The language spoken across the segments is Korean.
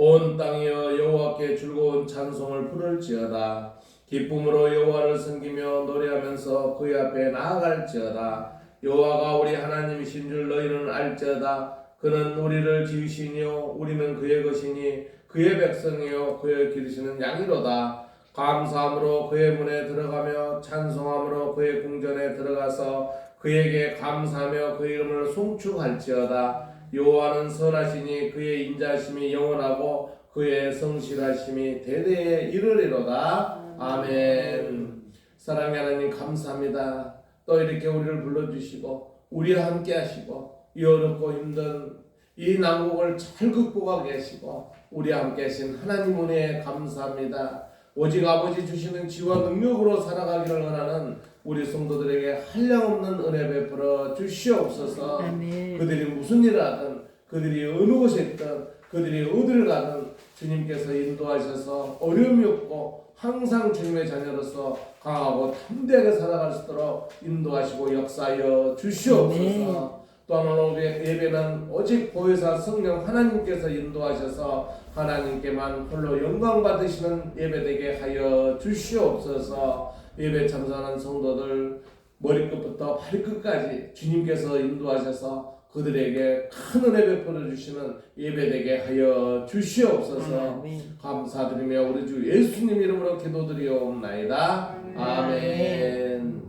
온 땅이여 여호와께 즐거운 찬송을 부를지어다. 기쁨으로 여호와를 섬기며 노래하면서 그의 앞에 나아갈지어다. 여호와가 우리 하나님이신 줄 너희는 알지어다. 그는 우리를 지으시니요 우리는 그의 것이니 그의 백성이요 그의 기르시는 양이로다. 감사함으로 그의 문에 들어가며 찬송함으로 그의 궁전에 들어가서 그에게 감사하며 그의 이름을 송축할지어다. 여호와는 선하시니 그의 인자심이 영원하고 그의 성실하심이 대대에 이르리로다. 아멘. 사랑의 하나님 감사합니다. 또 이렇게 우리를 불러주시고 우리와 함께 하시고 이 어렵고 힘든 이 난국을 잘 극복하게 하시고 우리와 함께 하신 하나님 은혜에 감사합니다. 오직 아버지 주시는 지와 능력으로 살아가기를 원하는 우리 성도들에게 한량없는 은혜 베풀어 주시옵소서. 아멘. 그들이 무슨 일을 하든 그들이 어느 곳에 있든 그들이 어디를 가든 주님께서 인도하셔서 어려움이 없고 항상 주님의 자녀로서 강하고 담대하게 살아갈 수 있도록 인도하시고 역사하여 주시옵소서. 또한 오늘 예배는 오직 보혜사 성령 하나님께서 인도하셔서 하나님께만 홀로 영광 받으시는 예배되게 하여 주시옵소서. 예배 참석하는 성도들 머리끝부터 발끝까지 주님께서 인도하셔서 그들에게 큰 은혜 베풀어 주시는 예배되게 하여 주시옵소서. 감사드리며 우리 주 예수님 이름으로 기도드리옵나이다. 아멘.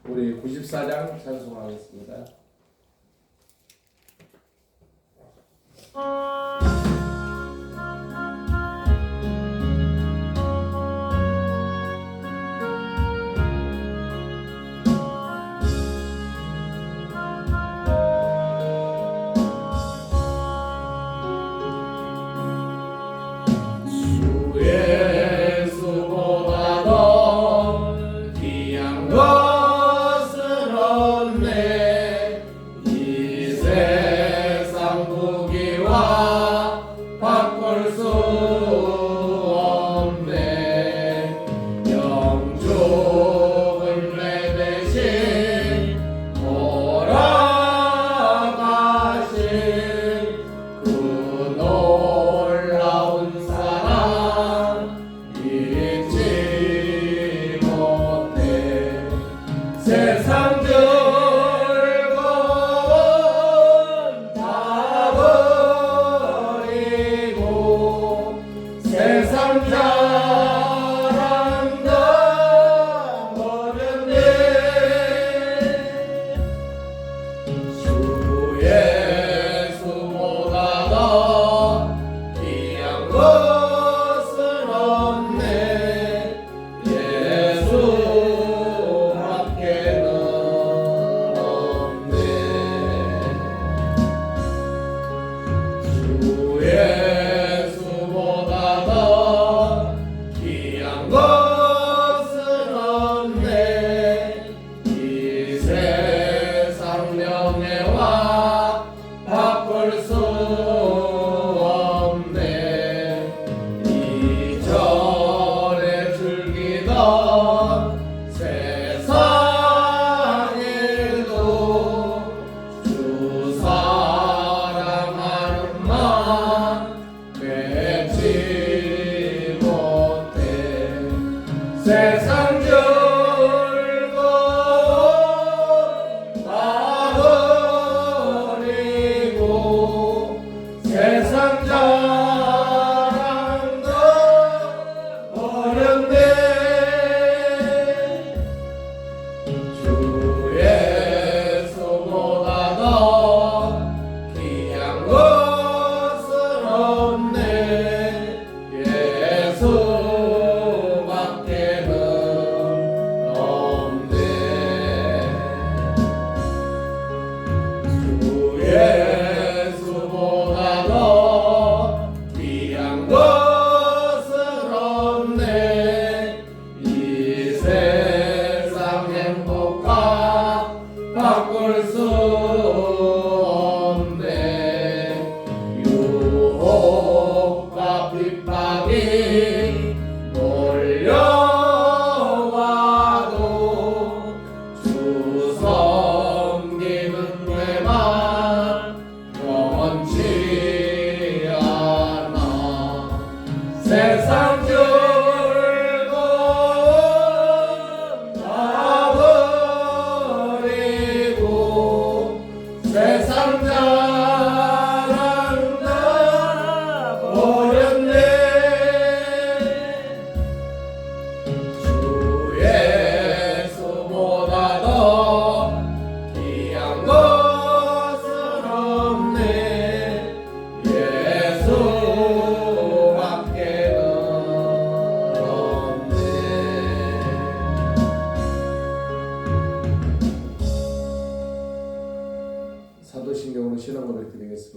우리 94장 찬송하겠습니다.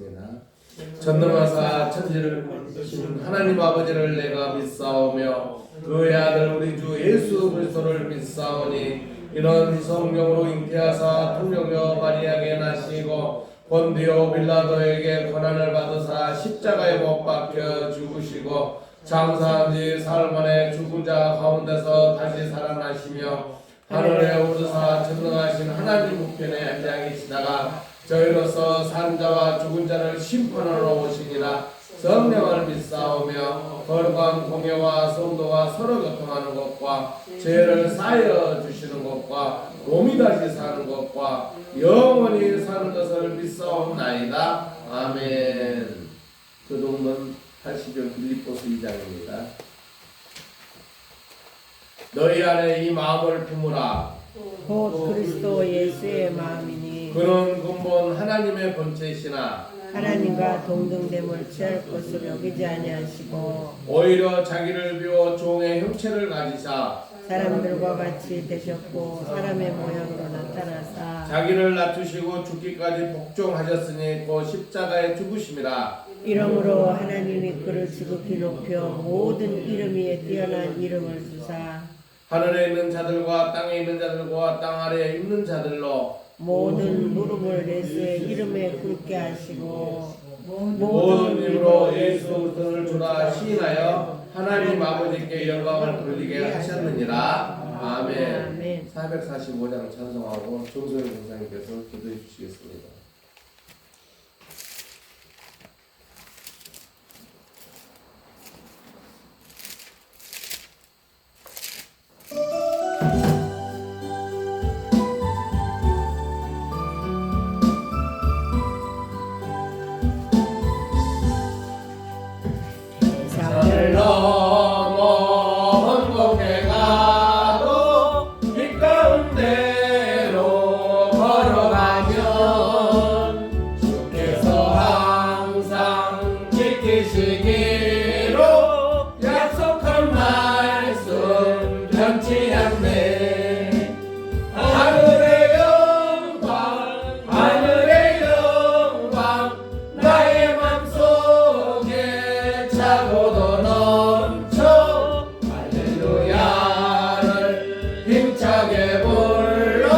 드리겠습니다. 전능하사 천지를 만드신 하나님 아버지를 내가 믿사오며 그의 아들 우리 주 예수 그리스도를 믿사오니 이는 성령으로 잉태하사 통령여 마리아에게 나시고 본디오 빌라도에게 고난을 받으사 십자가에 못 박혀 죽으시고 장사한 지 사흘 만에 죽은 자 가운데서 다시 살아나시며 하늘에 오르사 전능하신 하나님 우편에 앉아 계시다가 저희로서 산 자와 죽은 자를 심판하러 오시니라. 성령을 믿사오며 거룩한 공예와 성도와 서로 교통하는 것과 죄를 사하여 주시는 것과 몸이 다시 사는 것과 영원히 사는 것을 믿사옵나이다. 아멘. 교독은 80편 빌립보서 2장입니다. 너희 안에 이 마음을 품으라. 곧 그리스도 예수의 마음이니 그는 근본 하나님의 본체시나 하나님과 동등됨을 취할 것을 여기지 아니하시고 오히려 자기를 비워 종의 형체를 가지사 사람들과 같이 되셨고 사람의 모양으로 나타나사 자기를 낮추시고 죽기까지 복종하셨으니 곧 십자가에 죽으심이라. 이러므로 하나님이 그를 지극히 높여 모든 이름 위에 뛰어난 이름을 주사 하늘에 있는 자들과 땅에 있는 자들과 땅 아래에 있는 자들로 모든 무릎을 예수의 이름에 꿇게 하시고 모든 이름으로 예수 그리스도를 주라 시인하여 하나님 아버지께 영광을 돌리게 하셨느니라. 아멘. 아멘. 445장 찬송하고 정소영 목사님께서 기도해 주시겠습니다. 세상을 넘어 먼곳에 가도 길 가운데로 걸어가면 주께서 항상 지키시기로 약속한 말씀 변치 않네. 하늘의 영광 하늘의 영광 나의 맘속에 차고도 넘쳐 할렐루야를 힘차게 불러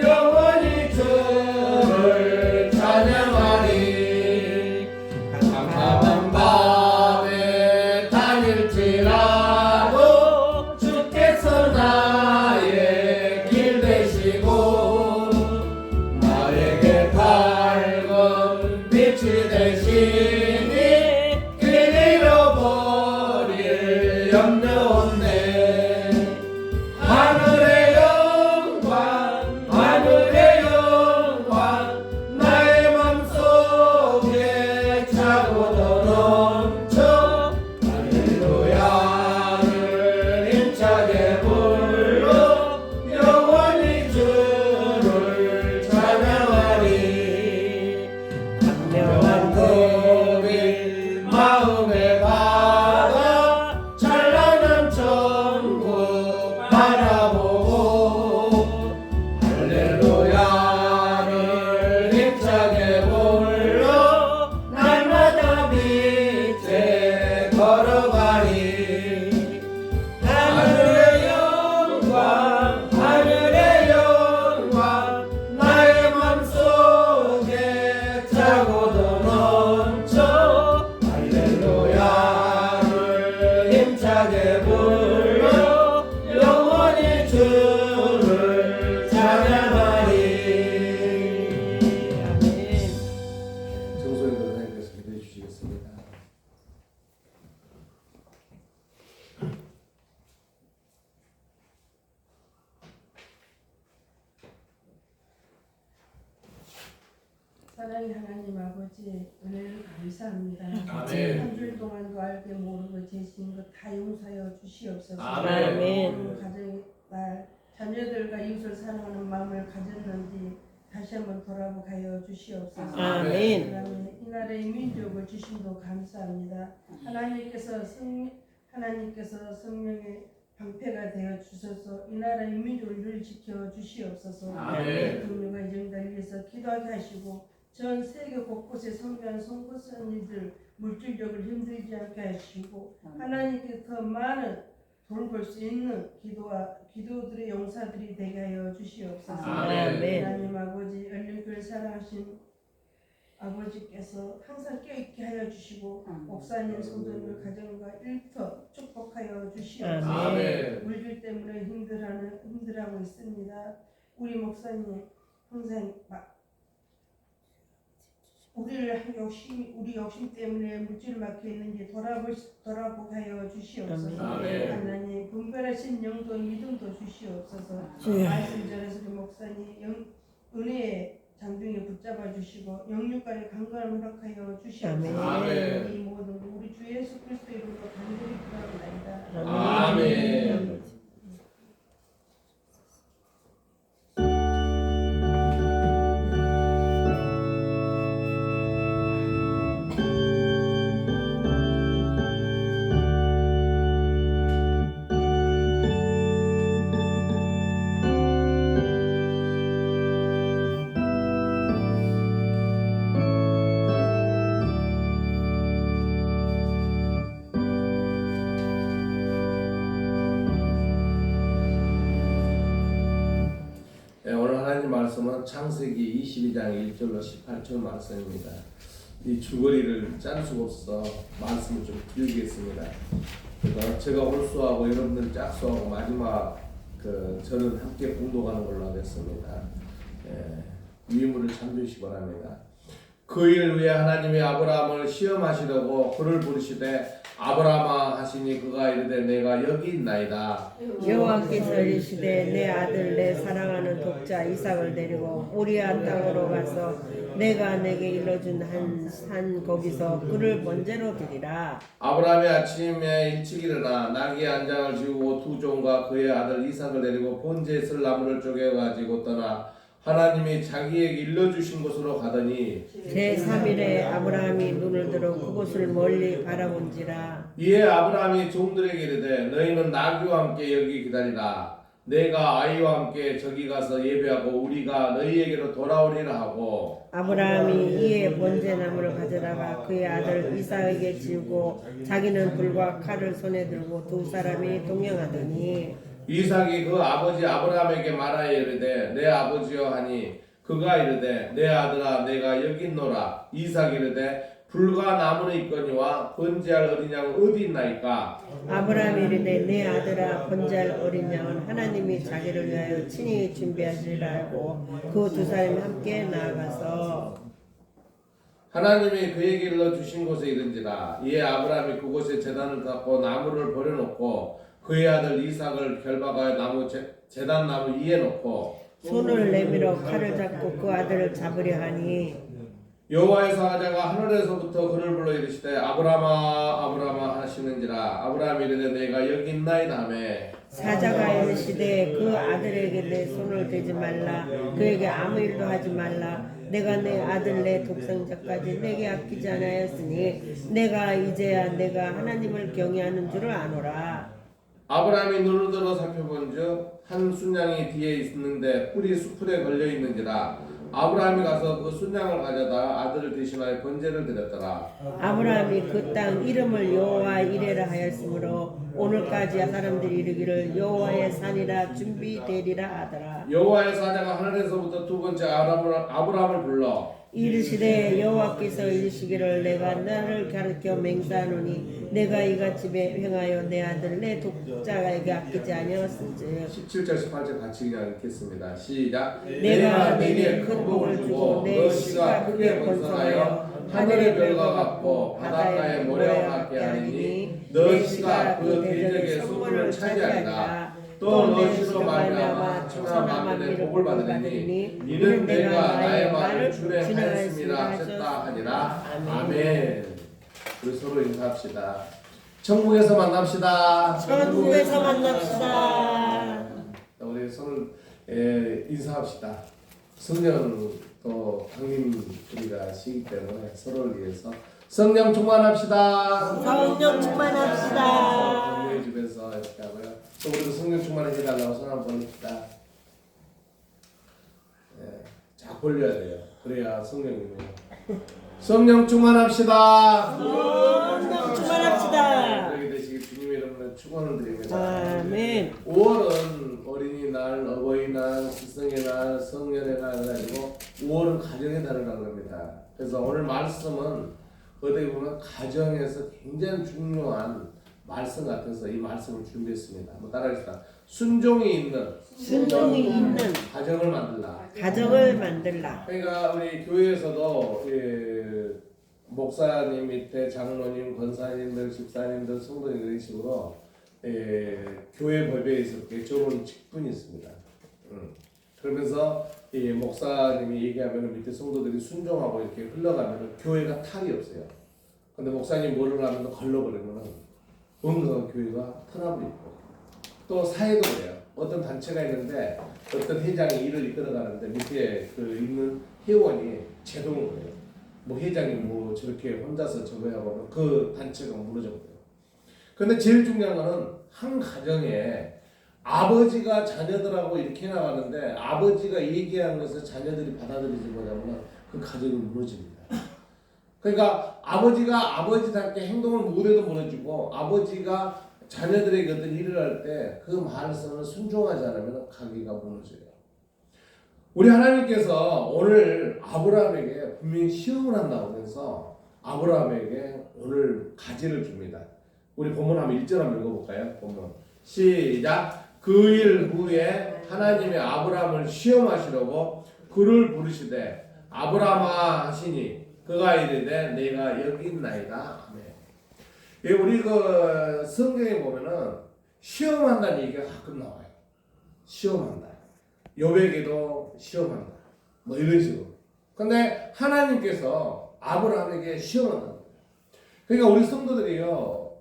영원히 주를 찬양하리. 캄캄한 밤에 다닐지라도 주께서 나의 길 되시고 나에게 밝은 빛이 되시니 길 잃어버릴 염려 없네. 하늘의 영광 하늘의 영광 나의 맘속에 차고도 넘쳐 할렐루야를 힘차게 불러 영원히 주를 찬양하리. 강명한 빛 마음에 받아 찬란한 천국 바라보고 할렐루야를 힘차게 불러 날마다 빛에 걸어가리. 하늘의 영광 하늘의 영광 나의 맘속에 차고도 넘쳐 할렐루야를 힘차게 불러 영원히 주를 찬양하리. 아멘. 정소영 변호사님께서 기도해 주시겠습니다. 사랑의 하나님 아버지 은혜를 감사합니다. 아멘. 한 주일 동안도 알게 모르고 죄진 것 다 용서하여 주시옵소서. 아멘. 오늘 가정의 날 자녀들과 이웃을 사랑하는 마음을 가졌는지 다시 한번 돌아보게 주시옵소서. 아멘. 그다음에 이 나라의 민족을 주심도 감사합니다. 하나님께서 성령의 방패가 되어 주셔서 이 나라의 민족을 늘 지켜 주시옵소서. 아멘. 국민과 이정자를 위해서 기도하게 하시고 전 세계 곳곳에 성교한 선교사님들 물질적으로 힘들지 않게 하시고 하나님께 더 많은 돈을 벌 수 있는 기도들의 용사들이 되게 하여 주시옵소서. 아멘. 하나님 아버지 얼른교를 사랑하신 아버지께서 항상 깨어있게 하여 주시고 목사님 성도님의 가정과 일터 축복하여 주시옵소서. 아멘. 물질 때문에 힘들어하고 있습니다. 우리 목사님 항상 우리 욕심 때문에 물질 막혀 있는지 돌아보게 하여 주시옵소서. 아멘. 하나님 분별하신 영도 믿음도 주시옵소서. 말씀 전해서 우리 목사님 은혜의 장중에 붙잡아 주시고 영육간의 강건함을 허락하여 주시옵소서. 아멘. 이 모든 것 우리 주 예수 그리스도 이름으로 간절히 구합니다. 아멘. 오늘 하나님 말씀은 창세기 22장 1절로 18절 말씀입니다. 이 줄거리를 짤 수가 없어 말씀을 좀 드리겠습니다. 그래서 제가 홀수하고 여러분들 짝수하고 마지막 저는 함께 봉독하는 걸로 하겠습니다. 위임을 참조시기 바랍니다. 그 일 후에 하나님이 아브라함을 시험하시려고 그를 부르시되 아브라함아 하시니 그가 이르되 내가 여기 있나이다. 여호와께서 이르시되 내 아들 내 사랑하는 독자 이삭을 데리고 모리아 땅으로 가서 내가 내게 일러준 한 산 거기서 그를 번제로 드리라. 아브라함이 아침에 일찍 일어나 나귀 한 장을 지우고 두 종과 그의 아들 이삭을 데리고 번제에 쓸 나무를 쪼개 가지고 떠나 하나님이 자기에게 일러주신 곳으로 가더니 제3일에 아브라함이 눈을 들어 그곳을 멀리 바라본지라. 이에 아브라함이 종들에게 이르되 너희는 나귀와 함께 여기 기다리라. 내가 아이와 함께 저기 가서 예배하고 우리가 너희에게로 돌아오리라 하고 아브라함이 이에 번제나무를 가져다가 그의 아들 이삭에게 지우고 자기는 불과 칼을 손에 들고 두 사람이 동행하더니 이삭이 그 아버지 아브라함에게 말하여 이르되 내 아버지여 하니 그가 이르되 내 아들아 내가 여기 있노라. 이삭이 이르되 불과 나무는 있거니와 번제할 어린 양은 어디 있나이까. 아브라함이 이르되 내 아들아 번제할 어린 양은 하나님이 자기를 위하여 친히 준비하시리라 하고 그 두 사람이 함께 나아가서 하나님이 그에게 일러주신 곳에 이른지라. 이에 아브라함이 그곳에 제단을 닦고 나무를 버려놓고 그의 아들 이삭을 결박하여 제단 나무 위에 놓고 손을 내밀어 칼을 잡고 그 아들을 잡으려 하니 여호와의 사자가 하늘에서부터 그를 불러 이르시되 아브라함아 아브라함아 하시는지라. 아브라함이 이르되 내가 여기 있나이다 하며 사자가 이르시되 그 아들에게 내 손을 대지 말라. 그에게 아무 일도 하지 말라. 내가 내 아들 내 독생자까지 내게 아끼지 않았으니 내가 이제야 내가 하나님을 경외하는 줄을 아노라. 아브라함이 눈을 들어 살펴본즉 한 순양이 뒤에 있는데 뿔이 수풀에 걸려 있는지라. 아브라함이 가서 그 순양을 가져다 아들을 대신하여 번제를 드렸더라. 아브라함이 그 땅 이름을 여호와 이레라 하였으므로 오늘까지 사람들이 이르기를 여호와의 산이라 준비되리라 하더라. 여호와의 사자가 하늘에서부터 두 번째 아브라함을 불러 이르시되 여호와께서 이르시기를 내가 나를 가르쳐 맹세하노니 내가 이같이 행하여 내 아들 내 독자에게 아끼지 아니하였은즉 17절 18절 같이 그냥 읽겠습니다. 시작. 내가 내게 큰 복을 주고 내 씨가 크게 번성하여 하늘의 별과 같고 바다의 모래와 같게 하리니 내 씨가 그 대적의 소문을 차지하리라. 또 내 씨로 말미암아 천하 만민의 복을 받으리니 이는 내가 나의 말을 준행하였습니다 하셨다 하니라. 아멘. 우리 서로 인사합시다. 천국에서 만납시다. 천국에서 만납시다. 우리 서로 인사합시다. 성령 또 강림 우리가 시기 때문에 서로를 위해서 성령 충만합시다. 성령 충만합시다. 우리 집에서 이렇게 하고요. 또 우리도 성령 충만해 해달라고 손 한번 봅시다. 쫙 벌려야 돼요. 그래야 성령이네요. 성령 충만합시다. 충만합시다. 그렇게 되시길 주님의 이름으로 축원을 드립니다. 아멘. 5월은 어린이날, 어버이날, 스승의 날, 성년의 날을 가지고 5월은 가정의 달이라고 합니다. 그래서 오늘 말씀은 어떻게 보면 가정에서 굉장히 중요한 말씀 같아서 이 말씀을 준비했습니다. 한번 따라하겠습니다. 순종이 있는 가정을 만들라. 가정을 만들라. 그러니까 우리 교회에서도 목사님 밑에 장로님, 권사님들, 집사님들, 성도님들 이런 식으로 교회 법에 이렇게 적은 직분이 있습니다. 그러면서 이 목사님이 얘기하면 밑에 성도들이 순종하고 이렇게 흘러가면 교회가 탈이 없어요. 근데 목사님 뭐를 하면 걸러버리면 어느 교회가 트러블이 있고 또 사회도 그래요. 어떤 단체가 있는데 어떤 회장이 일을 이끌어가는데 밑에 그 있는 회원이 제동을 해요. 뭐 회장이 뭐 저렇게 혼자서 저거 하고 그 단체가 무너져버려요. 근데 제일 중요한 거는 한 가정에 아버지가 자녀들하고 이렇게 나가는데 아버지가 얘기하는 것을 자녀들이 받아들이지 못하면 그 가정이 무너집니다. 그러니까 아버지가 아버지답게 행동을 못해도 무너지고 아버지가 자녀들에게 어떤 일을 할 때 그 말씀을 순종하지 않으면 가게가 무너져요. 우리 하나님께서 오늘 아브라함에게 분명히 시험을 한다고 해서 아브라함에게 오늘 가지를 줍니다. 우리 본문 한번 1절 한번 읽어볼까요? 본문 시작. 그 일 후에 하나님의 아브라함을 시험하시려고 그를 부르시되 아브라함아 하시니 그가 이르되 내가 여기 있나이다. 아멘. 우리 그 성경에 보면은 시험한다는 얘기가 가끔 나와요. 시험한다. 욥에게도 시험한다. 뭐 이런 식으로. 근데 하나님께서 아브라함에게 시험한다. 그러니까 우리 성도들이요,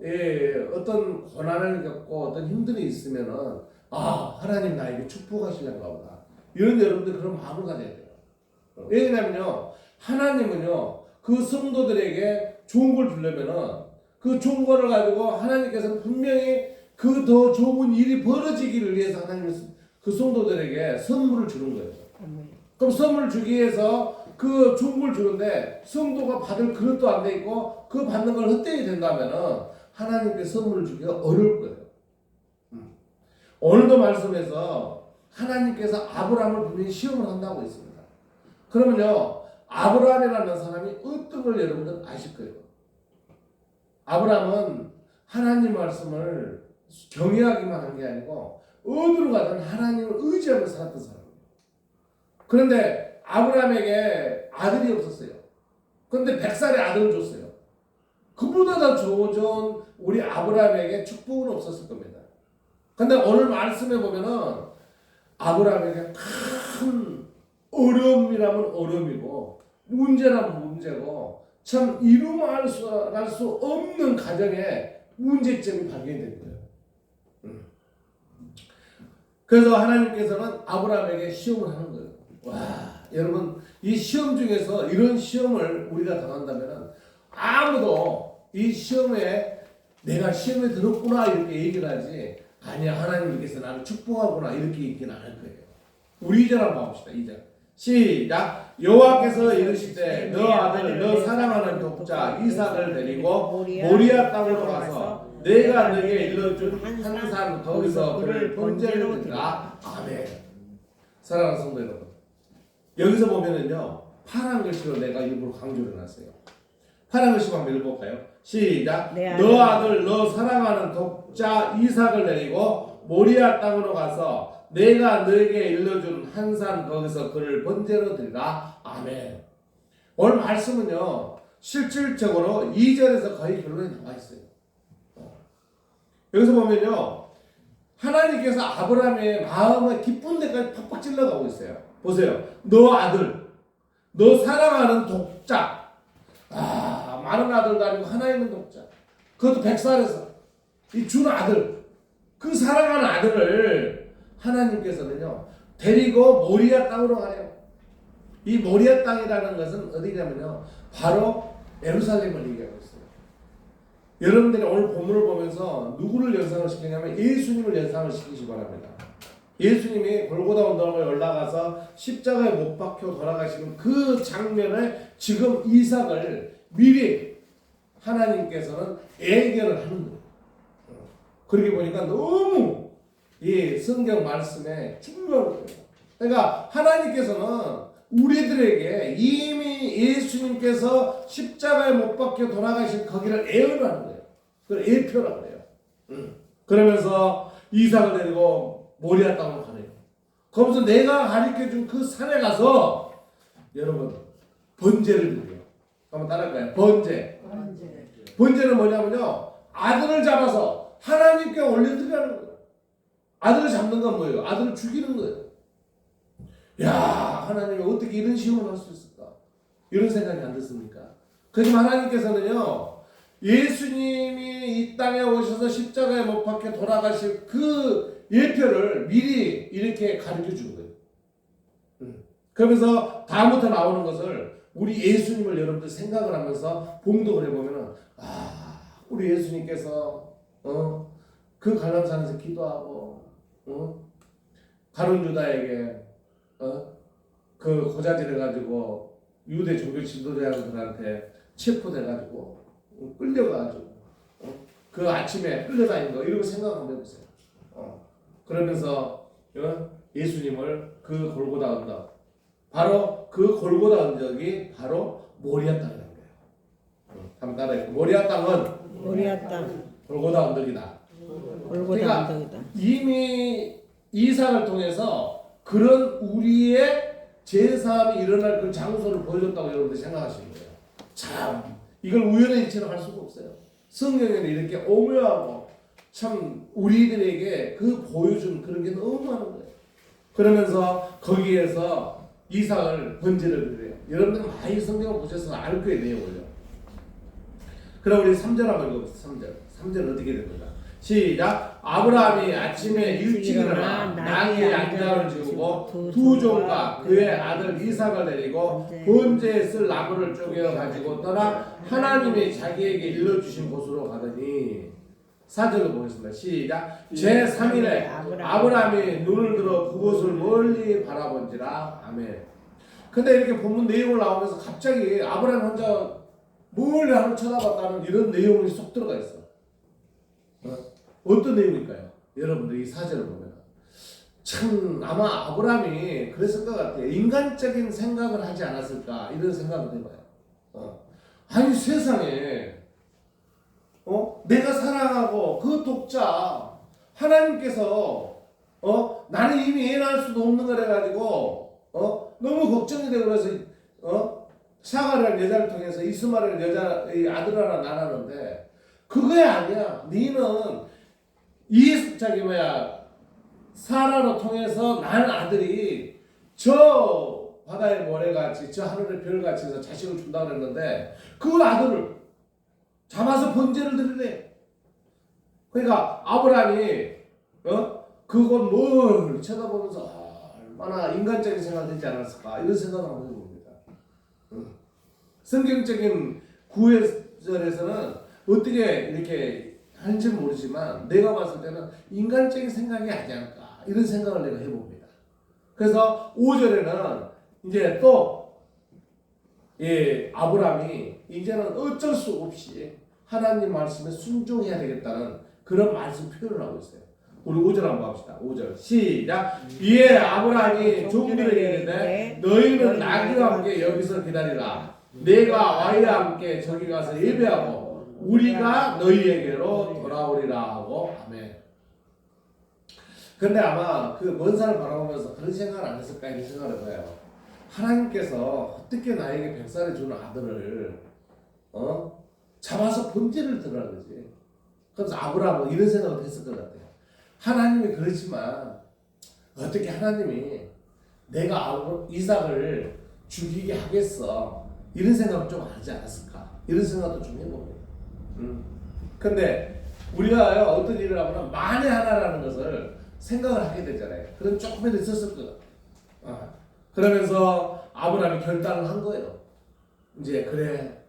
어떤 고난을 겪고 어떤 힘듦이 있으면은 하나님 나에게 축복하시려는가 보다. 이런 여러분들 그런 마음을 가져야 돼요. 왜냐면요, 하나님은요 그 성도들에게 좋은 걸 주려면은 그 좋은 거를 가지고 하나님께서는 분명히 그 더 좋은 일이 벌어지기를 위해서 하나님은 그 성도들에게 선물을 주는 거예요. 그럼 선물을 주기 위해서 그 좋은 걸 주는데 성도가 받을 그릇도 안 돼 있고 그 받는 걸 헛되이 된다면은 하나님께 선물을 주기가 어려울 거예요. 오늘도 말씀에서 하나님께서 아브라함을 분명히 시험을 한다고 했습니다. 그러면요, 아브라함이라는 사람이 어떤 걸 여러분들 아실 거예요. 아브라함은 하나님 말씀을 경외하기만 한 게 아니고 어디로 가든 하나님을 의지하며 살았던 사람이에요. 그런데 아브라함에게 아들이 없었어요. 그런데 100살의 아들을 줬어요. 그보다 더 좋은 우리 아브라함에게 축복은 없었을 겁니다. 근데 오늘 말씀에 보면은 아브라함에게 큰 어려움이라면 어려움이고 문제라면 문제고 참 이루말 수 없는 가정에 문제점이 발견된 거예요. 그래서 하나님께서는 아브라함에게 시험을 하는 거예요. 와, 여러분 이 시험 중에서 이런 시험을 우리가 당한다면 아무도 이 시험에 내가 시험에 들었구나 이렇게 얘기를 하지 아니야 하나님께서 나를 축복하구나 이렇게 얘기는 안 할 거예요. 우리 2절 한번 봅시다. 2절 시작. 여호와께서 이르시되 너 아들 너 사랑하는 독자 이삭을 데리고 모리아 땅으로 가서 내가 너에게 일러준 한 산 거기서 그를 번제로 드리라. 아멘. 사랑하는 성도 여러분, 여기서 보면은요 파란 글씨로 내가 일부러 강조를 해놨어요. 파란 글씨 한번 읽어볼까요? 시작. 너 아들 너 사랑하는 독자 이삭을 데리고 모리아 땅으로 가서 내가 너에게 일러준 한 산 거기서 그를 번제로 드리라. 아멘. 오늘 말씀은요 실질적으로 2절에서 거의 결론이 나와 있어요. 여기서 보면요 하나님께서 아브라함의 마음을 기쁜 데까지 팍팍 찔러가고 있어요. 보세요. 너 아들 너 사랑하는 독자 많은 아들도 아니고 하나 있는 독자 그것도 100살에서 이 준 아들 그 사랑하는 아들을 하나님께서는요 데리고 모리아 땅으로 가래요. 이 모리아 땅이라는 것은 어디냐면요 바로 예루살렘을 얘기하고 있어요. 여러분들이 오늘 본문을 보면서 누구를 연상을 시키냐면 예수님을 연상을 시키시기 바랍니다. 예수님이 골고다 언덕에 올라가서 십자가에 못 박혀 돌아가시는 그 장면을 지금 이삭을 미리 하나님께서는 예견을 하는 거예요. 그렇게 보니까 너무 이 성경 말씀에 중요한 거예요. 그러니까 하나님께서는 우리들에게 이미 예수님께서 십자가에 못 박혀 돌아가신 거기를 예언하는 거예요. 그걸 예표라고 해요. 그러면서 이삭을 데리고 모리아 땅으로 가네요. 거기서 내가 가르쳐준 그 산에 가서 여러분 번제를 드려요. 한번 따라할까요? 번제. 번제는 뭐냐면요, 아들을 잡아서 하나님께 올려드리라는 거예요. 아들을 잡는 건 뭐예요? 아들을 죽이는 거예요. 야, 하나님이 어떻게 이런 시험을 할 수 있을까? 이런 생각이 안 드십니까? 그지만 하나님께서는요, 예수님이 이 땅에 오셔서 십자가에 못 박혀 돌아가실 그 예표를 미리 이렇게 가르쳐 준 거예요. 그러면서 다음부터 나오는 것을 우리 예수님을 여러분들 생각을 하면서 봉독을 해보면은, 아, 우리 예수님께서 그 갈람산에서 기도하고 가룟 유다에게 그 고자질 해가지고 유대 종교 지도자들한테 체포돼가지고 끌려가가지고 그 아침에 끌려다니는 거 이런 거 생각 한번 해보세요. 그러면서 예수님을 그 골고다 언덕, 바로 그 골고다 언덕이 바로 모리아 땅이라는 거예요. 한번 따라해요. 모리아 땅은 모리아 땅 골고다 언덕이다. 골고다 그러니까 언덕이다. 이미 이삭을 통해서 그런 우리의 제사함이 일어날 그 장소를 보여줬다고 여러분들이 생각하시는 거예요. 참 이걸 우연의 일치로 할 수가 없어요. 성경에는 이렇게 오묘하고 참 우리들에게 그 보여준 그런 게 너무 많은 거예요. 그러면서 거기에서 이삭을 번제를 드려요. 여러분들 많이 성경을 보셔서 알 거예요, 내용을요. 그럼 우리 3절 한번 읽어보세요. 3절. 3절 어떻게 됩니까? 시작. 아브라함이 아침에 일찍 일어나 나귀의 양장을 지우고 두 종과 그의 아들 이삭을 데리고 번제에 쓸 나무를 쪼개어 가지고 떠나 하나님이 자기에게 일러주신 곳으로 가더니 4절로 보겠습니다. 시작. 제3일에 아브라함이 눈을 들어 그곳을 멀리 바라본지라. 아멘. 근데 이렇게 본문 내용을 나오면서 갑자기 아브라함 혼자 멀리 하늘 쳐다봤다는 이런 내용이 쏙 들어가 있어. 어떤 내용일까요? 여러분들 이 사제를 보면 참 아마 아브라함이 그랬을 것 같아요. 인간적인 생각을 하지 않았을까 이런 생각을 해봐요. 아니 세상에 내가 사랑하고 그 독자 하나님께서 나는 이미 애 낳을 수도 없는 걸 해가지고 너무 걱정이 되고 그래서 사가라는 여자를 통해서 이스마엘 여자 아들 하나 낳았는데 그게 아니야. 너는 사라로 통해서 낳은 아들이 저 바다의 모래같이 저 하늘의 별같이 해서 자식을 준다고 그랬는데 그 아들을 잡아서 번제를 드리래. 그러니까 아브라함이 그걸 뭘 쳐다보면서 얼마나 인간적인 생각을 했지 않았을까 이런 생각을 한번 해봅니다. 성경적인 구절에서는 어떻게 이렇게 하는지 모르지만 내가 봤을 때는 인간적인 생각이 아니었을까 이런 생각을 내가 해봅니다. 그래서 5절에는 이제 또 아브라함이 이제는 어쩔 수 없이 하나님 말씀에 순종해야 되겠다는 그런 말씀 표현을 하고 있어요. 우리 5절 한번 봅시다. 5절 시작. 이에 아브라함이 종들에게 이르되 너희는 나귀와 함께 여기서 기다리라. 내가 와이와 함께 저기 가서 예배하고 우리가 너희에게로 돌아오리라 하고. 아멘. 근데 아마 그 먼 산을 바라보면서 그런 생각을 안 했을까 이런 생각을 해봐요. 하나님께서 어떻게 나에게 100살에 주는 아들을 잡아서 번제를 드리라 그러지. 그래서 아브라함은 이런 생각을 했을 것 같아요. 하나님이 그렇지만 어떻게 하나님이 내가 이삭을 죽이게 하겠어 이런 생각을 좀 하지 않았을까 이런 생각도 좀 해봅니다. 근데 우리가 어떤 일을 하면 만에 하나라는 것을 생각을 하게 되잖아요. 그런 조금이라도 있었을 것 같아요. 그러면서 아브라함이 결단을 한 거예요. 이제 그래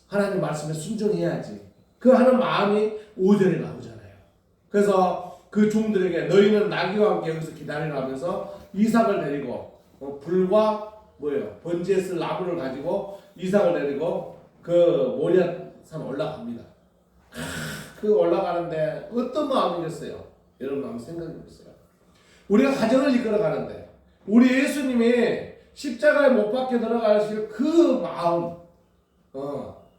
하나님 말씀에 순종해야지 그 하는 마음이 5절에 나오잖아요. 그래서 그 종들에게 너희는 나귀와 함께 여기서 기다리라 하면서 이삭을 데리고 불과 뭐예요? 번제에 쓸 나무를 가지고 이삭을 데리고 그 모리아 산 올라갑니다. 그 올라가는데 어떤 마음이겠어요? 여러분 한번 생각해 보세요. 우리가 가정을 이끌어 가는데 우리 예수님이 십자가에 못 박혀 들어가실 그 마음,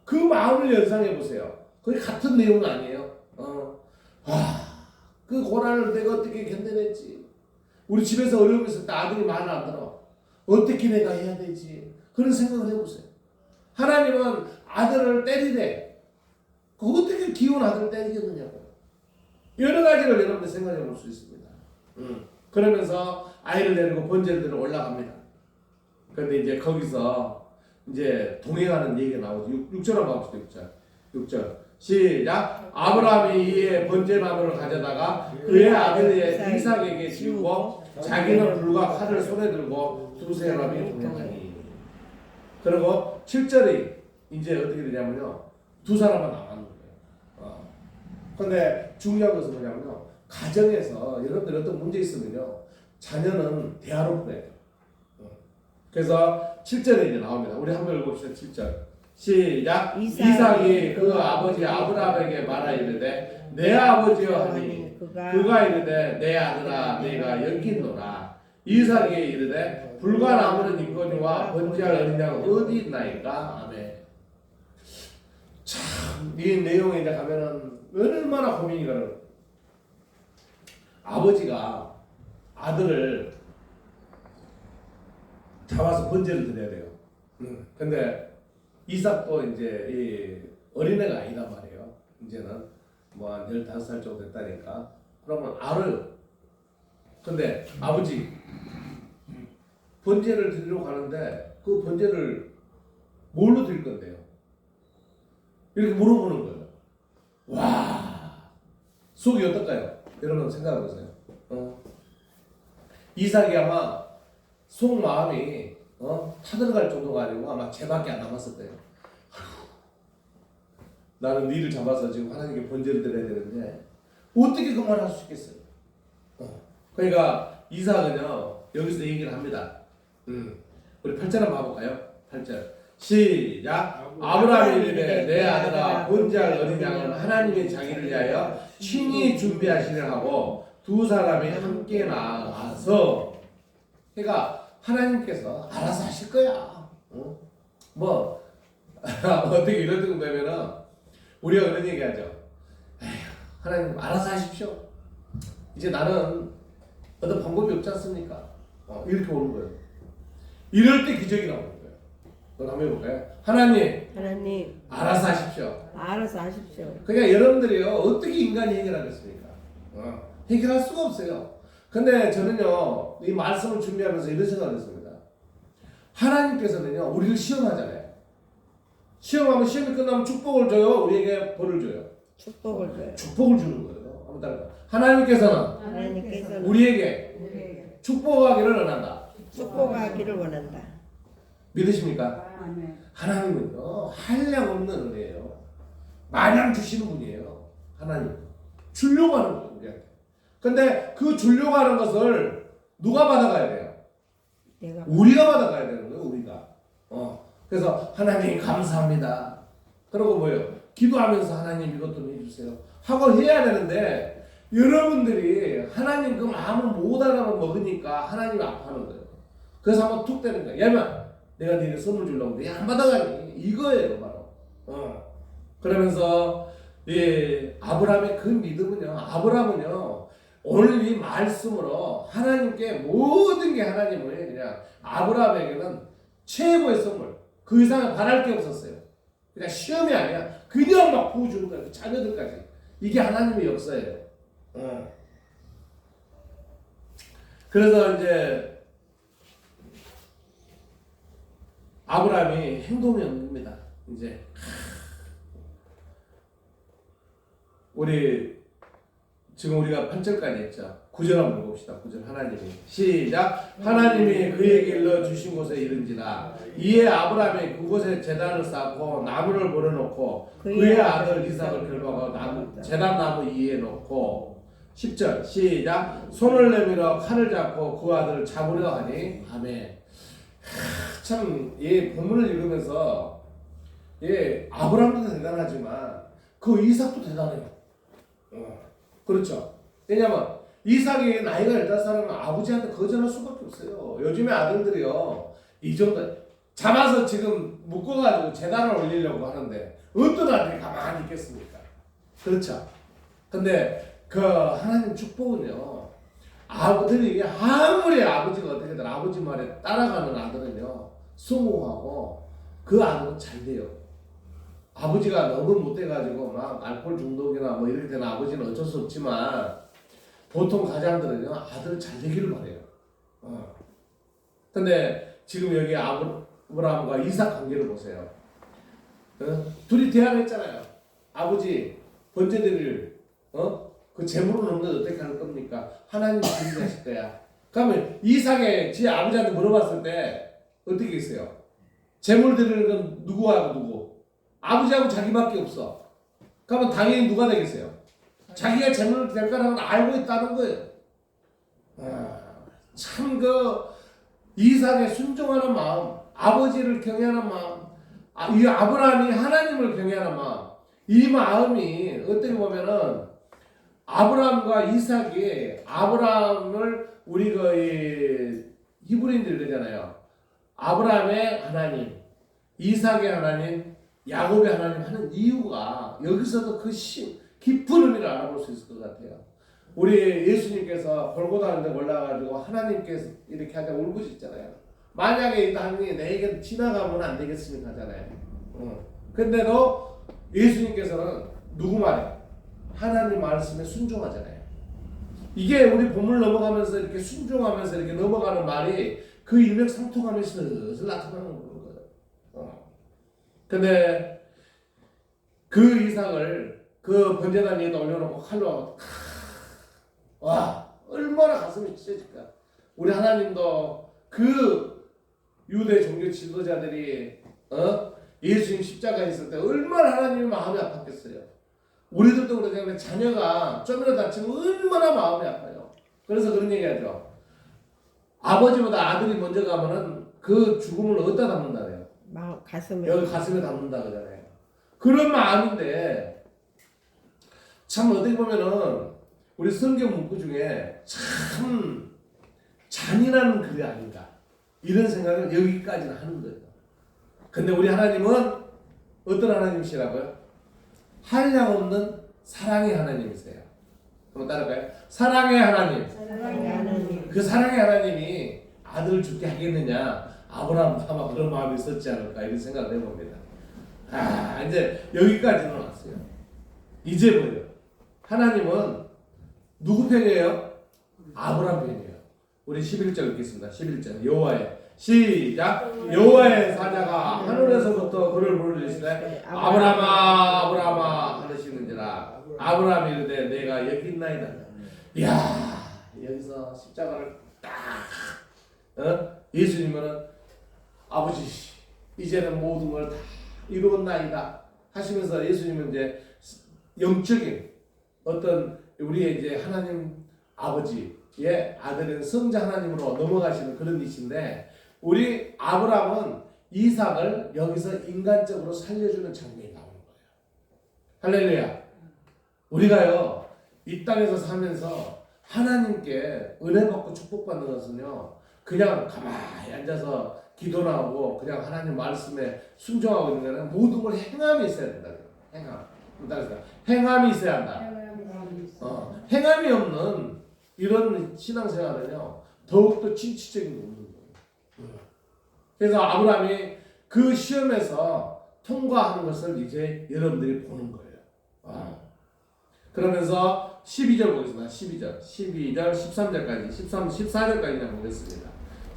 그 마음을 연상해 보세요. 거의 같은 내용 아니에요? 그 고난을 내가 어떻게 견뎌냈지? 우리 집에서 어려움이 있을 때 아들이 말을 안 들어. 어떻게 내가 해야 되지? 그런 생각을 해보세요. 하나님은 아들을 때리래. 어떻게 귀여운 아들을 때리겠느냐고. 여러 가지를 여러분들 생각해 볼 수 있습니다. 그러면서 아이를 데리고 번제를 들어 올라갑니다. 그런데 이제 거기서 이제 동행하는 얘기가 나오죠. 6절 한번 봅시다. 6절. 시작. 아브라함이 이에 번제나무를 가져다가 그의 아들 이삭에게 지우고 자기는 불과 칼을 손에 들고 두 사람이 동행하니. 그리고 7절이 이제 어떻게 되냐면요. 두 사람만 남았는 거예요. 근데 중요한 것은 뭐냐면요. 가정에서 여러분들 어떤 문제 있으면요. 자녀는 대화로 풀어야 돼요. 그래서 7절에 이제 나옵니다. 우리 한번 읽어봅시다. 7절. 시작. 이삭이 그 아버지 아브라함에게 말하 이르되 내 아버지여 하니 그가 이르되 내 아들아 내가 여기 있노라. 이삭이 이르되 불과 나무는 있거니와 번제할 어린 양은 어디 있나이까. 아멘. 참, 이 내용에 이제 가면은 얼마나 고민이 가는. 아버지가 아들을 잡아서 번제를 드려야 돼요. 근데 이삭도 이제 이 어린애가 아니단 말이에요. 이제는 뭐 한 15살 정도 됐다니까. 그러면 알아요. 근데 아버지 번제를 드리러 가는데 그 번제를 뭘로 드릴 건데요? 이렇게 물어보는 거예요. 와, 속이 어떨까요? 여러분 생각해 보세요. 이삭이 아마 속 마음이 타들어갈 정도가 아니고 아마 쟤밖에 안 남았을 거예요. 나는 니를 잡아서 지금 하나님께 번제를 드려야 되는데 어떻게 그 말을 할 수 있겠어요? 그러니까 이삭은요 여기서 얘기를 합니다. 우리 8절 한번 봐볼까요? 8절 시작. 아브라함이 이르되 내 아들아 번제할 어린 양은 하나님이 자기를 위하여 친히 준비하시려 하고 두 사람이 함께 나아가서 그러니까 하나님께서 알아서 하실 거야. 뭐 어떻게 이런 데 되면은 우리가 그런 얘기하죠. 에휴, 하나님 알아서 하십시오. 이제 나는 어떤 방법이 없지 않습니까? 이렇게 오는 거예요. 이럴 때 기적이 나오는 거예요. 그럼 한번 해볼까요? 하나님 알아서 하십시오. 알아서 하십시오. 그러니까 여러분들이요 어떻게 인간이 해결하겠습니까? 해결할 수가 없어요. 근데 저는요 이 말씀을 준비하면서 이런 생각을 했습니다. 하나님께서는요 우리를 시험하잖아요. 시험하면 시험이 끝나면 축복을 줘요. 우리에게 벌을 줘요. 축복을 줘요. 축복을 주는 거예요. 한번 따라가. 하나님께서는 우리에게 축복하기를 원한다. 축복하기를 원한다. 믿으십니까? 아멘. 하나님은요 한량없는 은혜예요. 마냥 주시는 분이에요. 하나님 주려고 하는 거예요. 우리한테. 근데 그 주려고 하는 것을 누가 받아가야 돼요? 우리가 받아가야 되는 거예요. 우리가. 그래서 하나님 감사합니다. 그러고 뭐예요? 기도하면서 하나님 이것 좀 해주세요 하고 해야 되는데 여러분들이 하나님 그 마음을 못 알아먹으니까 하나님이 아파하는 거예요. 그래서 한번 툭 때리는 거예요. 야만 내가 너에게 선물 주려고 내 안 받아가니 이거예요 바로. 그러면서 아브라함의 그 믿음은요. 아브라함은요. 오늘 이 말씀으로 하나님께 모든 게 하나님을 그냥 아브라함에게는 최고의 선물. 그 이상은 바랄 게 없었어요. 그냥 시험이 아니야. 그냥 막 부어주는 거예요. 그 자녀들까지. 이게 하나님의 역사예요. 그래서 이제 아브라함이 행동이 옵니다. 이제 우리 지금 우리가 8절까지 했죠. 9절 한번 봅시다. 9절 하나님이 시작. 하나님이 그에게 일러 주신 곳에 이른지라 이에 아브라함이 그곳에 제단을 쌓고 나무를 버려놓고 그의 아들 이삭을 결박하고 제단 나무 위에 놓고 10절 시작. 손을 내밀어 칼을 잡고 그 아들을 잡으려 하니 아멘. 참, 이 본문을 읽으면서 아브라함도 대단하지만 그 이삭도 대단해요. 그렇죠. 왜냐면 이삭이 나이가 15살이면 아버지한테 거절할 수밖에 없어요. 요즘에 아들들이요, 이 정도 잡아서 지금 묶어가지고 재단을 올리려고 하는데 어떤 아들이 가만히 있겠습니까? 그렇죠. 근데 그 하나님 축복은요, 아들이 아무리 아버지가 어떻게든 아버지 말에 따라가는 아들은요 성공하고 그 아들은 잘 돼요. 아버지가 너무 못돼가지고 막 알코올 중독이나 뭐 이렇게 되는 아버지는 어쩔 수 없지만 보통 가장들은요 아들 잘 되기를 바래요. 근데 지금 여기 아브라함과 이삭 관계를 보세요. 둘이 대화했잖아요. 아버지 번제드릴 그 재물은 없는데 어떻게 할 겁니까? 하나님이 준비하실 거야. 그러면 이삭의 지 아버지한테 물어봤을 때 어떻게 했어요? 재물 드리는 건 누구하고 누구? 아버지하고 자기밖에 없어. 그러면 당연히 누가 되겠어요? 자기가 재물을 될 거라는 걸 알고 있다는 거예요. 참 그 이삭의 순종하는 마음, 아버지를 경외하는 마음, 이 아브라함이 하나님을 경외하는 마음, 이 마음이 어떻게 보면은 아브라함과 이삭이 아브라함을 우리 그 히브리인들 그러잖아요. 아브라함의 하나님, 이삭의 하나님, 야곱의 하나님 하는 이유가 여기서도 그 깊은 의미를 알아볼 수 있을 것 같아요. 우리 예수님께서 골고다 하는 데 올라가지고 하나님께서 이렇게 하자 울부짖잖아요. 만약에 이 땅이 내게 지나가면 안 되겠습니까 하잖아요. 근데도 예수님께서는 누구 말에? 하나님 말씀에 순종하잖아요. 이게 우리 본문을 넘어가면서 이렇게 순종하면서 이렇게 넘어가는 말이 그 일맥상통하면서 슬슬 나타나는 거예요. 근데 그 이삭을 그 번제단 위에 올려놓고 칼로 와 얼마나 가슴이 찢어질까. 우리 하나님도 그 유대 종교 지도자들이 예수님 십자가에 있을 때 얼마나 하나님의 마음이 아팠겠어요. 우리들도 그러잖아요. 자녀가 좀이라도 다치면 얼마나 마음이 아파요. 그래서 그런 얘기하죠. 아버지보다 아들이 먼저 가면은 그 죽음을 어디다 담는다래요? 가슴에. 여기 가슴에 담는다 그러잖아요. 그런 마음인데 참 어떻게 보면은 우리 성경 문구 중에 참 잔인한 글이 아닌가 이런 생각을 여기까지는 하는 거예요. 근데 우리 하나님은 어떤 하나님이시라고요? 한량없는 사랑의 하나님이세요. 한번 따라할까요? 사랑의 하나님. 그 사랑의 하나님이 아들을 죽게 하겠느냐? 아브라함도 아마 그런 마음이 있었지 않을까 이런 생각을 해봅니다. 이제 여기까지는 왔어요. 이제 뭐예요? 하나님은 누구 편이에요? 아브라함 편이에요. 우리 11절 읽겠습니다. 11절 여호와의 시작. 여호와의 사자가 하늘에서부터 그를 부르시되 아브라함아 아브라함아 하시는지라. 아브라함이 이르되 내가 여기 있나이다. 이야 여기서 십자가를 딱 예수님은 아버지 이제는 모든 걸 다 이루었나이다 하시면서 예수님은 이제 영적인 어떤 우리의 이제 하나님 아버지의 아들인 성자 하나님으로 넘어가시는 그런 이신데 우리 아브라함은 이삭을 여기서 인간적으로 살려주는 장면이 나오는 거예요. 할렐루야. 우리가요 이 땅에서 살면서 하나님께 은혜 받고 축복받는 것은요 그냥 가만히 앉아서 기도나 하고 그냥 하나님 말씀에 순종하고 있는 거는 모든 걸 행함이 있어야 된다. 행함이 있어야 한다. 행함이 없는 이런 신앙생활은요 더욱더 진취적인 게 없는 거예요. 그래서 아브라함이 그 시험에서 통과하는 것을 이제 여러분들이 보는 거예요. 그러면서 12절 보겠습니다. 12절 13절까지 14절까지 보겠습니다.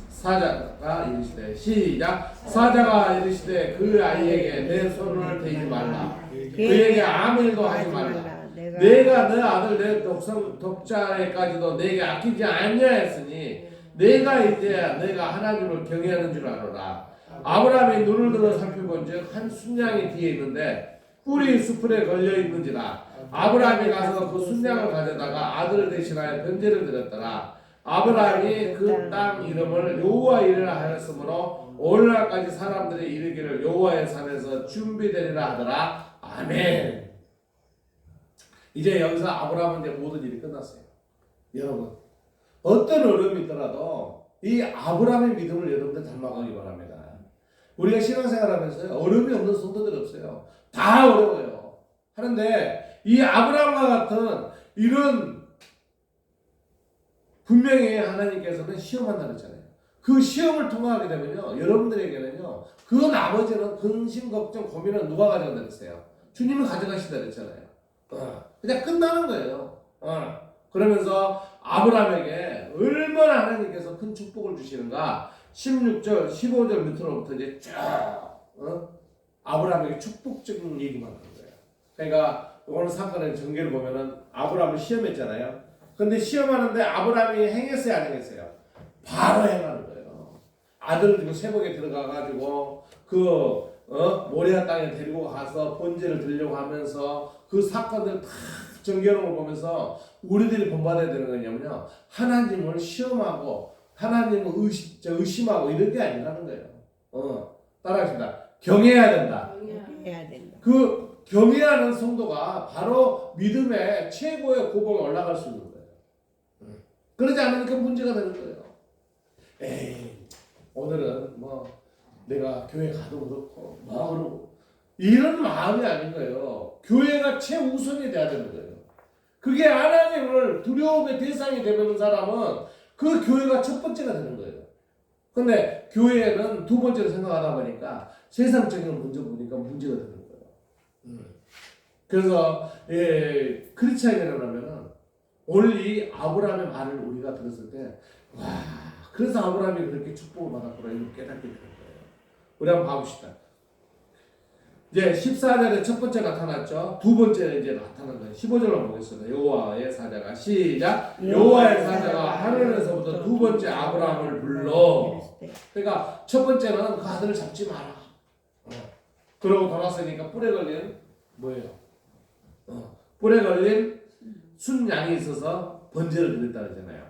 사자가 이르시되 시작. 사자가 이르시되 그 아이에게 내 손을 대지 말라. 그에게 아무 일도 하지 말라. 내가 내 아들 내 독자에까지도 내게 아끼지 아니하였으니 내가 하나님을 경외하는 줄 알아라. 아브라함이 눈을 들어 살펴본즉 한 순양이 뒤에 있는데 뿔이 수풀에 걸려 있는지라. 아브라함이 가서 그 순양을 가져다가 아들을 대신하여 변제를 드렸더라. 아브라함이 그 땅 이름을 여호와 이르라 하였으므로 오늘날까지 사람들이 이르기를 여호와의 산에서 준비되리라 하더라. 아멘. 이제 여기서 아브라함은 이제 모든 일이 끝났어요. 여러분, 어떤 어려움이 있더라도 이 아브라함의 믿음을 여러분들 닮아가기 바랍니다. 우리가 신앙생활하면서 어려움이 없는 성도들이 없어요. 다 어려워요. 하는데 이 아브라함과 같은 이런 분명히 하나님께서는 시험한다 그랬잖아요. 그 시험을 통과하게 되면요, 여러분들에게는요, 그 나머지는 근심, 걱정, 고민은 누가 가져간다 그랬어요? 주님이 가져가신다 그랬잖아요. 그냥 끝나는 거예요. 그러면서 아브라함에게 얼마나 하나님께서 큰 축복을 주시는가. 16절, 15절 밑으로부터 이제 쫙 아브라함에게 축복적인 얘기만 하는 거예요. 그러니까 오늘 사건의 전개를 보면은 아브라함을 시험했잖아요. 근데 시험하는데 아브라함이 행했어요, 안 행했어요? 바로 행하는 거예요. 아들을 들고 세복에 들어가가지고 모리아 땅에 데리고 가서 번제를 드리려고 하면서 그 사건들 다 전개하는 걸 보면서 우리들이 본받아야 되는 거냐면요, 하나님을 시험하고 하나님을 의심하고 이런 게 아니라는 거예요. 따라합시다. 경외해야 된다. 해야 된다. 그 경외하는 성도가 바로 믿음의 최고의 고봉에 올라갈 수 있는 거예요. 그러지 않으니까 문제가 되는 거예요. 에이, 오늘은 뭐 내가 교회 가도 그렇고 뭐 그러고 이런 마음이 아닌 거예요. 교회가 최우선이 돼야 되는 거예요. 그게 하나님을 두려움의 대상이 되는 사람은 그 교회가 첫 번째가 되는 거예요. 근데 교회는 두 번째로 생각하다 보니까 세상적인 걸 먼저 보니까 문제가 되는 거예요. 그래서 크리스찬이라면은 오늘 이 아브라함의 말을 우리가 들었을 때, 와, 그래서 아브라함이 그렇게 축복을 받았구나 이걸 깨닫게 되는 거예요. 우리 한번 봐봅시다. 이제 14절에 첫 번째 나타났죠. 두 번째 이제 나타난 거예요. 15절로 보겠습니다. 여호와의 사자가 시작. 여호와의 사자가 하늘에서부터 두 번째 아브라함을 불러. 그러니까 첫 번째는 그 아들을 잡지 마라. 그러고 돌아서니까 뿔에 걸린 뭐예요? 뿔에 걸린 순양이 있어서 번제를 드렸다 그러잖아요.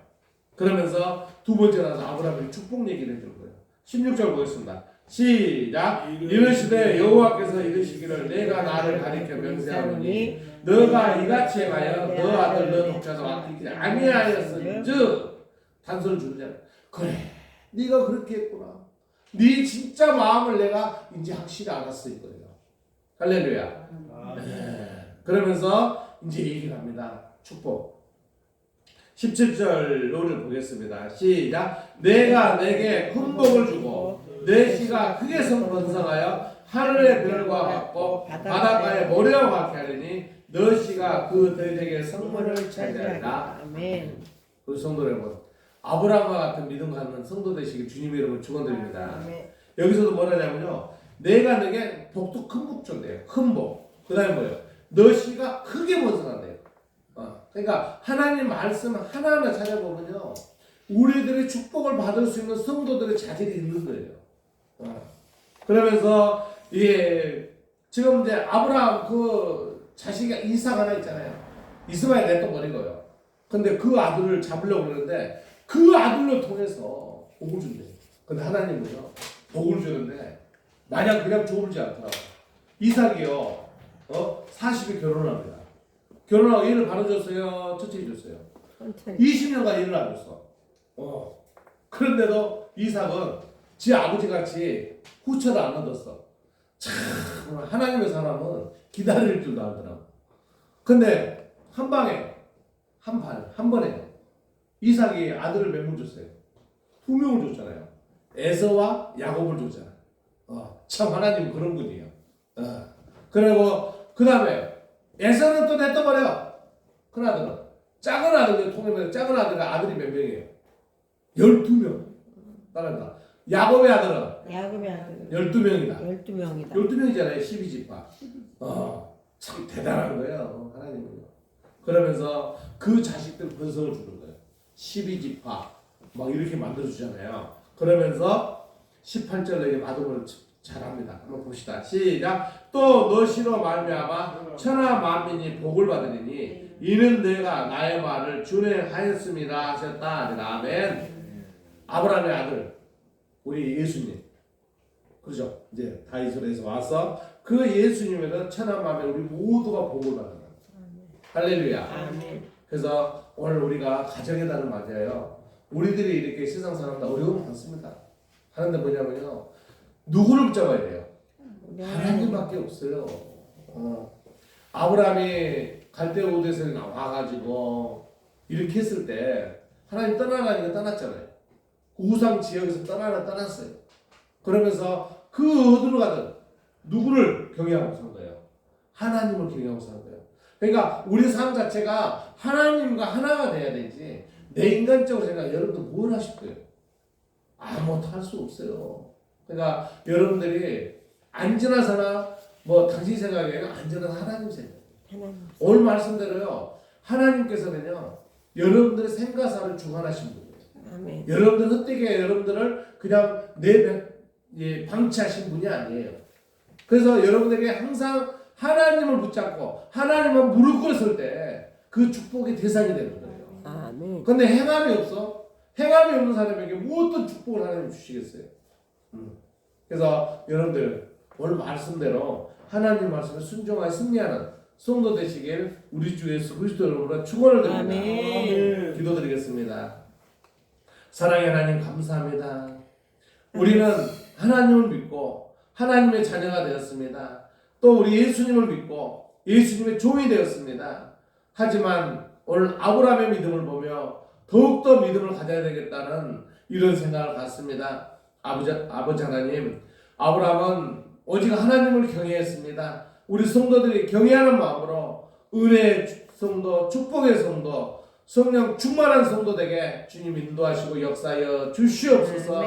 그러면서 두 번째 나서 아브라함이 축복 얘기를 해주는 거예요. 16절 보겠습니다. 시작. 이르시되 여호와께서 이르시기를 내가 나를 가리켜 명세하노니 너가 이같이 행하여 너 아들 너 독자도 아끼지 아니하였은즉 단서를 주느냐. 그래, 네가 그렇게 했구나. 네 진짜 마음을 내가 이제 확실히 알았어 이거예요. 할렐루야. 그러면서 이제 얘기를 합니다. 축복. 17절로를 보겠습니다. 시작. 내가 내게 큰 복을 주고 내 씨가 크게 번성하여 하늘의 별과 같고 바닷가의 모래와 같게 하리니 너 씨가 그 대적의 성문을 차지하리라. 아멘. 그 성도 여러분, 아브라함과 같은 믿음 갖는 성도 되시길 주님의 이름으로 축원드립니다. 여기서도 뭐라냐면요, 내가 내게 복도 큰 복 준대요. 큰 복. 그 다음에 뭐예요? 너 씨가 크게 번성한대요. 그러니까 하나님 말씀 하나하나 찾아보면요, 우리들의 축복을 받을 수 있는 성도들의 자질이 있는 거예요. 그러면서 지금 이제 아브라함 그 자식이 이삭 하나 있잖아요. 이스마엘 냈던 버리고요. 근데 그 아들을 잡으려고 그러는데 그 아들로 통해서 복을 준대요. 근데 하나님은요, 복을 주는데 마냥 그냥 줘주지 않더라고요. 이삭이요, 40에 결혼을 합니다. 결혼하고 얘를 바로 줬어요? 천천히 줬어요? 20년간 얘를 안 줬어. 그런데도 이삭은 지 아버지 같이 후처를 안 얻었어. 참, 하나님의 사람은 기다릴 줄도 알더라고. 근데 한 방에, 한 번에 이삭이 아들을 몇 명 줬어요? 2명을 줬잖아요. 에서와 야곱을 줬잖아요. 참 하나님은 그런 분이에요. 그리고 그 다음에 에서는 또 냈어버려. 큰 아들은. 작은 아들을 통해서 작은 아들이 몇 명이에요? 12명. 따라합니다. 야곱의 아들은 12명이다. 12명이다. 12명이잖아요. 12지파. 참 대단한 거예요. 하나님은. 그러면서 그 자식들 번성을 주는 거예요. 12지파 막 이렇게 만들어주잖아요. 그러면서 18절에 마동을 잘합니다. 한번 봅시다. 시작. 또 너시로 말미암아 천하 만민이 복을 받으리니 이는 내가 나의 말을 준행하였습니다 하셨다. 아멘. 아브라함의 아들 우리 예수님, 그렇죠? 이제 다이소에서 와서 그 예수님에서 천하 만민 우리 모두가 복을 받는다. 할렐루야. 아멘. 그래서 오늘 우리가 가정의 달을 맞이해요. 우리들이 이렇게 세상 사람다 어려움 많습니다. 하는데 뭐냐면요, 누구를 붙잡아야 돼요? 하나님밖에 없어요. 아브라함이 갈대 우대에서 나와가지고 이렇게 했을 때 하나님 떠나라니까 떠났잖아요. 우상 지역에서 떠났어요. 그러면서 그 어디로 가든 누구를 경외하고 산 거예요? 하나님을 경외하고 산 거예요. 그러니까 우리 삶 자체가 하나님과 하나가 돼야 되지, 내 인간적으로 생각, 여러분들 뭘 하실 거예요? 아무것도 할 수 없어요. 그러니까 여러분들이 안전하사나 뭐 당신 생각에는 안전한 하나님 생각. 오늘 말씀대로요, 하나님께서는요 여러분들의 생가사를 주관하신 분이에요. 아멘. 여러분들 헛되게 여러분들을 그냥 방치하신 분이 아니에요. 그래서 여러분들에게 항상 하나님을 붙잡고 하나님만 무릎 꿇었을 때 그 축복의 대상이 되는 거예요. 아멘. 근데 행함이 없어? 행함이 없는 사람에게 뭐 어떤 축복을 하나님 주시겠어요? 그래서 여러분들 오늘 말씀대로 하나님 말씀에 순종하여 승리하는 성도 되시길 우리 주 예수 그리스도 이름으로 축원을 드립니다. 아멘. 기도드리겠습니다. 사랑의 하나님 감사합니다. 우리는 하나님을 믿고 하나님의 자녀가 되었습니다. 또 우리 예수님을 믿고 예수님의 종이 되었습니다. 하지만 오늘 아브라함의 믿음을 보며 더욱더 믿음을 가져야 되겠다는 이런 생각을 갖습니다. 아버지 하나님, 아브라함은 오직 하나님을 경외했습니다. 우리 성도들이 경외하는 마음으로 은혜의 성도, 축복의 성도, 성령 충만한 성도 되게 주님 인도하시고 역사하여 주시옵소서.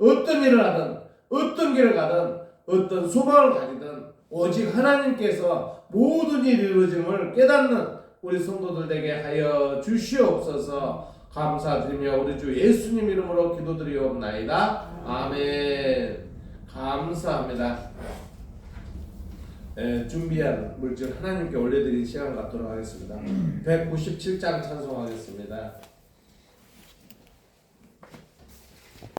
어떤 일을 하든 어떤 길을 가든 어떤 소망을 가지든 오직 하나님께서 모든 일이 이루어짐을 깨닫는 우리 성도들 되게 하여 주시옵소서. 감사드리며 우리 주 예수님 이름으로 기도드리옵나이다. 아멘. 감사합니다. 준비한 물질 하나님께 올려드린 시간 갖도록 하겠습니다. 197장 찬송하겠습니다.